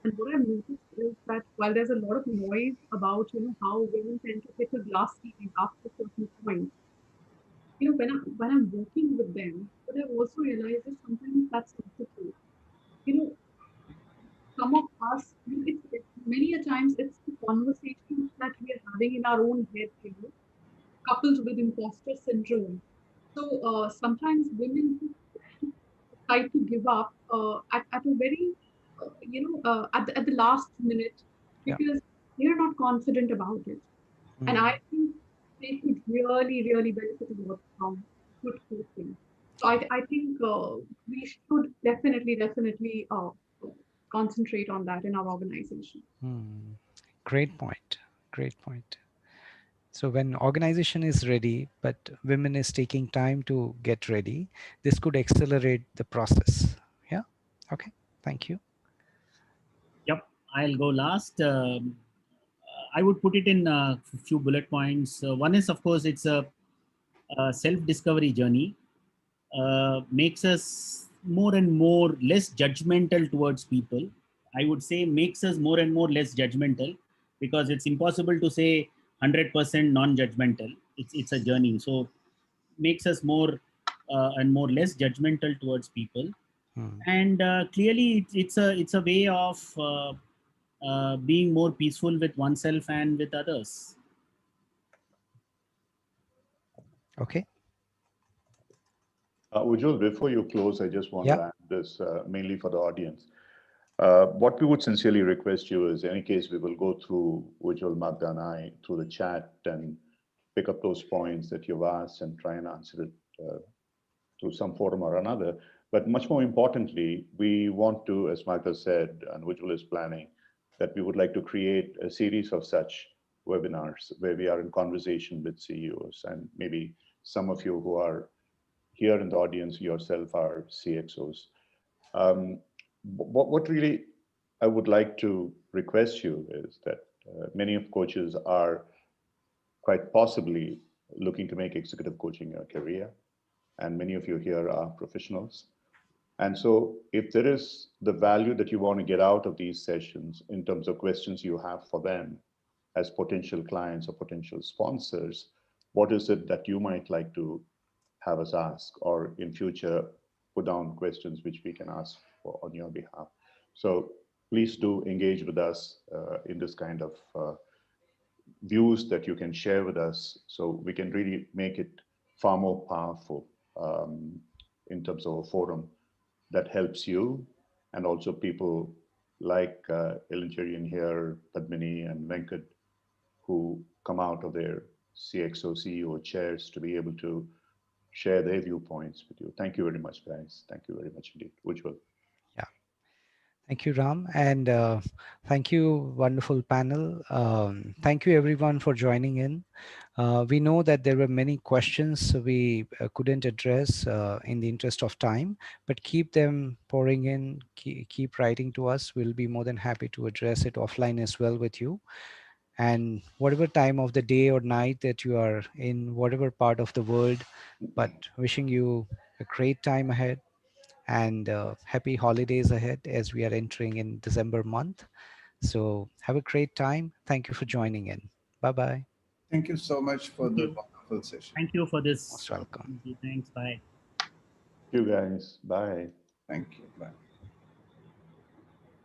S4: And what I've noticed is that while there's a lot of noise about, how women tend to hit a glass ceiling after a certain point, when I'm working with them, what I've also realized is sometimes that's not the case. You know, some of us, many a times it's the conversations that we are having in our own head, coupled with imposter syndrome. So sometimes women try to give up at a very, at the last minute
S1: Yeah.
S4: because they're not confident about it. And I
S1: Hmm.
S4: think they could really, really benefit a lot from good coaching. So I think we should definitely concentrate on that in our organization.
S1: Hmm. Great point. Great point. So when organization is ready, but women is taking time to get ready, this could accelerate the process. Yeah. Okay. Thank you.
S5: Yep, I'll go last. I would put it in a few bullet points. One is, of course, it's a self-discovery journey. Makes us more and more less judgmental towards people. I would say makes us more and more less judgmental because it's impossible to say 100% non-judgmental. It's a journey. So makes us more and more less judgmental towards people.
S1: Hmm.
S5: And clearly, it's a way of being more peaceful with oneself and with others.
S1: Okay.
S2: Ujjwal, before you close, I just want
S1: Yeah.
S2: to add this mainly for the audience. What we would sincerely request you is, in any case, we will go through Ujjwal, Magda, and I through the chat and pick up those points that you've asked and try and answer it to some forum or another. But much more importantly, we want to, as Magda said, and Ujjwal is planning, that we would like to create a series of such webinars where we are in conversation with CEOs and maybe some of you who are here in the audience yourself are CXOs. What really I would like to request you is that many of coaches are quite possibly looking to make executive coaching a career, and many of you here are professionals. And so, if there is the value that you want to get out of these sessions in terms of questions you have for them as potential clients or potential sponsors, what is it that you might like to have us ask, or in future put down questions which we can ask for on your behalf? So please do engage with us in this kind of views that you can share with us so we can really make it far more powerful in terms of a forum that helps you and also people like Ilan here, Padmini and Venkat, who come out of their CXO CEO chairs to be able to share their viewpoints with you. Thank you very much, guys. Thank you very much indeed. Ujjwal.
S1: Yeah. Thank you, Ram. And thank you, wonderful panel. Thank you, everyone, for joining in. We know that there were many questions we couldn't address in the interest of time, but keep them pouring in, keep writing to us. We'll be more than happy to address it offline as well with you. And whatever time of the day or night that you are in, whatever part of the world, but wishing you a great time ahead and happy holidays ahead as we are entering in December month. So have a great time. Thank you for joining in. Bye bye.
S3: Thank you so much for
S5: Thank
S3: the
S5: you.
S3: wonderful session.
S5: Thank you for this
S1: Most welcome.
S5: opportunity. Thanks. Bye.
S2: Thank you, guys. Bye.
S3: Thank you.